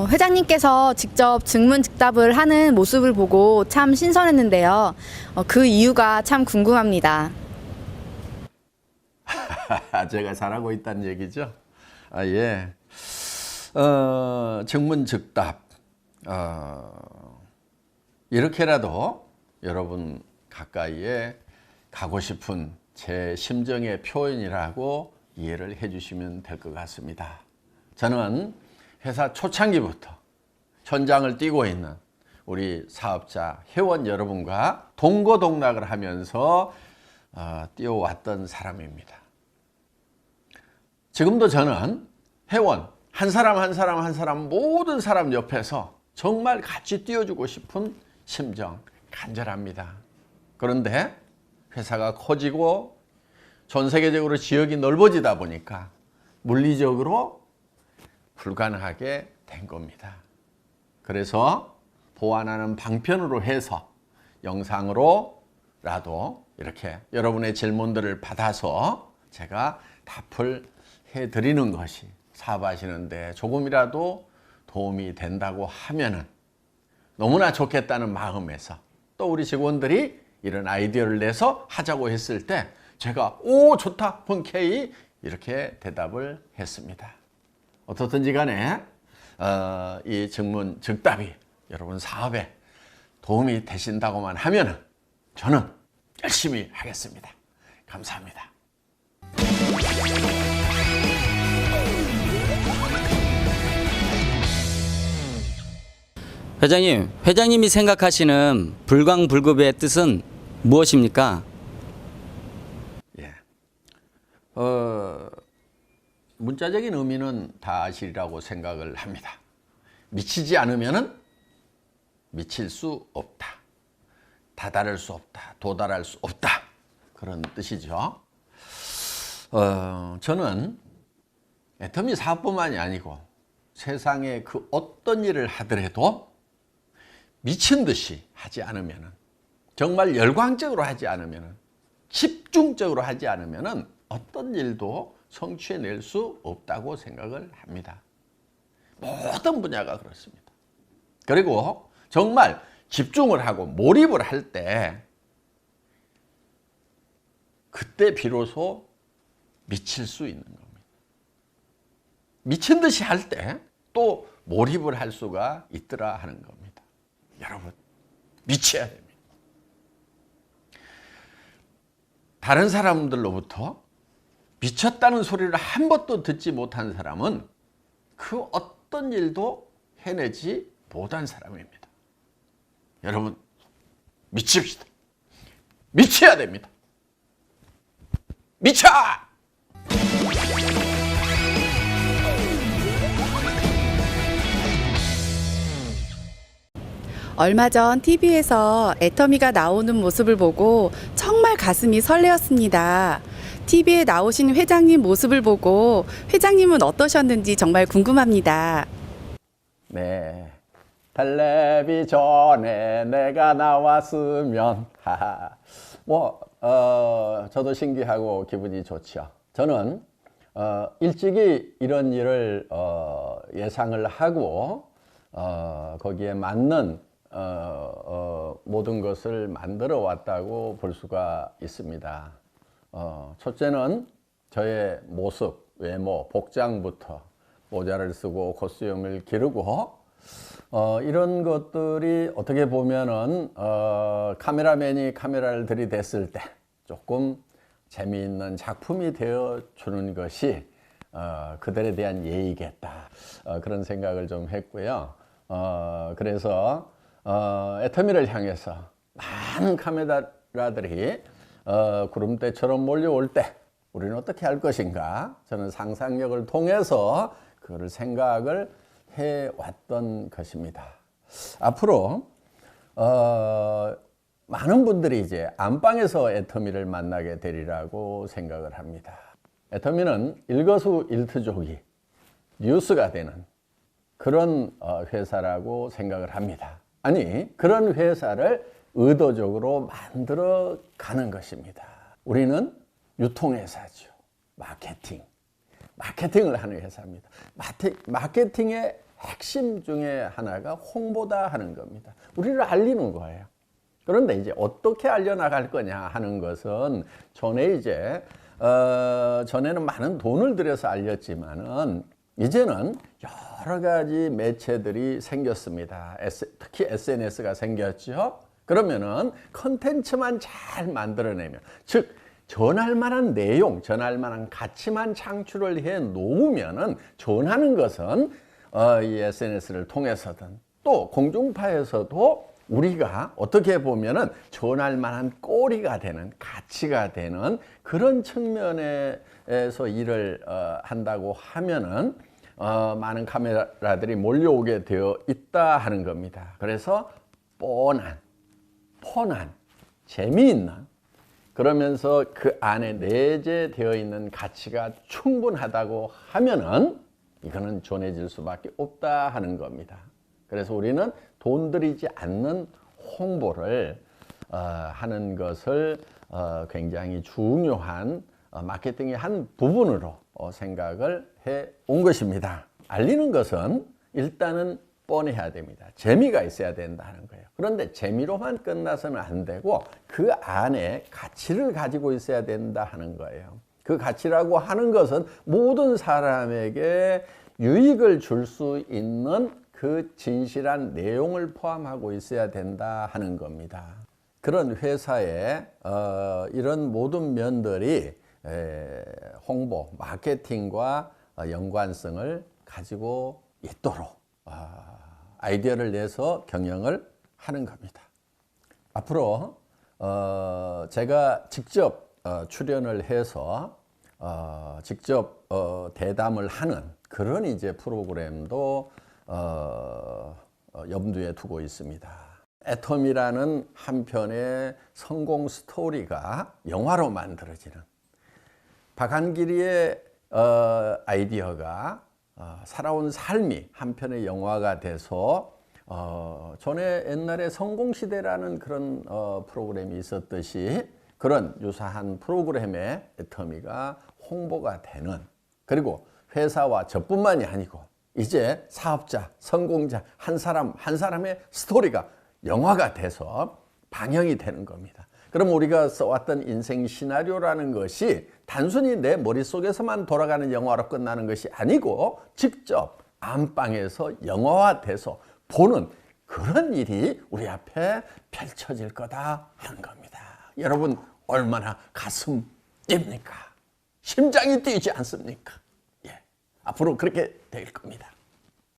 회장님께서 직접 증문즉답을 하는 모습을 보고 참 신선했는데요. 그 이유가 참 궁금합니다. 제가 잘하고 있다는 얘기죠. 예. 증문즉답. 이렇게라도 여러분 가까이에 가고 싶은 제 심정의 표현이라고 이해를 해주시면 될 것 같습니다. 저는 회사 초창기부터 현장을 뛰고 있는 우리 사업자 회원 여러분과 동고동락을 하면서 뛰어왔던 사람입니다. 지금도 저는 회원 한 사람 한 사람 한 사람 모든 사람 옆에서 정말 같이 뛰어주고 싶은 심정 간절합니다. 그런데 회사가 커지고 전 세계적으로 지역이 넓어지다 보니까 물리적으로 불가능하게 된 겁니다. 그래서 보완하는 방편으로 해서 영상으로라도 이렇게 여러분의 질문들을 받아서 제가 답을 해드리는 것이 사업하시는데 조금이라도 도움이 된다고 하면은 너무나 좋겠다는 마음에서 또 우리 직원들이 이런 아이디어를 내서 하자고 했을 때 제가 오 좋다 흔쾌히 이렇게 대답을 했습니다. 어떻든지 간에 이 증문즉답이 여러분 사업에 도움이 되신다고만 하면은 저는 열심히 하겠습니다. 감사합니다. 회장님, 회장님이 생각하시는 불광불급의 뜻은 무엇입니까? 예. 문자적인 의미는 다 아시리라고 생각을 합니다. 미치지 않으면은 미칠 수 없다. 다다를 수 없다. 도달할 수 없다. 그런 뜻이죠. 저는 애터미 사업뿐만이 아니고 세상에 그 어떤 일을 하더라도 미친 듯이 하지 않으면은 정말 열광적으로 하지 않으면은 집중적으로 하지 않으면은 어떤 일도 성취해낼 수 없다고 생각을 합니다. 모든 분야가 그렇습니다. 그리고 정말 집중을 하고 몰입을 할 때 그때 비로소 미칠 수 있는 겁니다. 미친 듯이 할 때 또 몰입을 할 수가 있더라 하는 겁니다. 여러분 미쳐야 됩니다. 다른 사람들로부터 미쳤다는 소리를 한 번도 듣지 못한 사람은 그 어떤 일도 해내지 못한 사람입니다. 여러분 미칩시다. 미쳐야 됩니다. 미쳐! 얼마 전 TV에서 애터미가 나오는 모습을 보고 정말 가슴이 설레었습니다. TV에 나오신 회장님 모습을 보고 회장님은 어떠셨는지 정말 궁금합니다. 네. 텔레비전에 내가 나왔으면 저도 신기하고 기분이 좋죠. 저는 일찍이 이런 일을 예상을 하고 거기에 맞는 모든 것을 만들어 왔다고 볼 수가 있습니다. 첫째는 저의 모습, 외모, 복장부터 모자를 쓰고 콧수염을 기르고 이런 것들이 어떻게 보면은 카메라맨이 카메라를 들이댔을 때 조금 재미있는 작품이 되어주는 것이 그들에 대한 예의겠다 그런 생각을 좀 했고요. 그래서 애터미를 향해서 많은 카메라들이 구름대처럼 몰려올 때 우리는 어떻게 할 것인가 저는 상상력을 통해서 그거를 생각을 해왔던 것입니다. 앞으로 많은 분들이 이제 안방에서 애터미를 만나게 되리라고 생각을 합니다. 애터미는 일거수일투족이 뉴스가 되는 그런 회사라고 생각을 합니다. 아니 그런 회사를 의도적으로 만들어 가는 것입니다. 우리는 유통회사죠. 마케팅을 하는 회사입니다. 마케팅의 핵심 중에 하나가 홍보다 하는 겁니다. 우리를 알리는 거예요. 그런데 이제 어떻게 알려나갈 거냐 하는 것은 전에 전에는 많은 돈을 들여서 알렸지만은 이제는 여러 가지 매체들이 생겼습니다. 특히 SNS가 생겼죠. 그러면은 컨텐츠만 잘 만들어내면, 즉 전할 만한 내용, 전할 만한 가치만 창출을 해 놓으면은 전하는 것은 이 SNS를 통해서든 또 공중파에서도 우리가 어떻게 보면은 전할 만한 꼬리가 되는, 가치가 되는 그런 측면에서 일을 한다고 하면은 많은 카메라들이 몰려오게 되어 있다 하는 겁니다. 그래서 뻔한, 폰한, 재미있는, 그러면서 그 안에 내재되어 있는 가치가 충분하다고 하면은 이거는 전해질 수밖에 없다 하는 겁니다. 그래서 우리는 돈 들이지 않는 홍보를 하는 것을 굉장히 중요한 마케팅의 한 부분으로 생각을 해 온 것입니다. 알리는 것은 일단은 뻔해야 됩니다. 재미가 있어야 된다는 거예요. 그런데 재미로만 끝나서는 안 되고 그 안에 가치를 가지고 있어야 된다 하는 거예요. 그 가치라고 하는 것은 모든 사람에게 유익을 줄 수 있는 그 진실한 내용을 포함하고 있어야 된다 하는 겁니다. 그런 회사의 이런 모든 면들이 홍보, 마케팅과 연관성을 가지고 있도록 아이디어를 내서 경영을 하는 겁니다. 앞으로 제가 직접 출연을 해서 직접 대담을 하는 그런 이제 프로그램도 염두에 두고 있습니다. 애텀이라는 한 편의 성공 스토리가 영화로 만들어지는, 박한길이의 아이디어가 살아온 삶이 한 편의 영화가 돼서 전에 옛날에 성공시대라는 그런 프로그램이 있었듯이 그런 유사한 프로그램의 애터미가 홍보가 되는, 그리고 회사와 저뿐만이 아니고 이제 사업자, 성공자 한 사람 한 사람의 스토리가 영화가 돼서 방영이 되는 겁니다. 그럼 우리가 써왔던 인생 시나리오라는 것이 단순히 내 머릿속에서만 돌아가는 영화로 끝나는 것이 아니고 직접 안방에서 영화화돼서 보는 그런 일이 우리 앞에 펼쳐질 거다 하는 겁니다. 여러분 얼마나 가슴 뜁니까? 심장이 뛰지 않습니까? 예, 앞으로 그렇게 될 겁니다.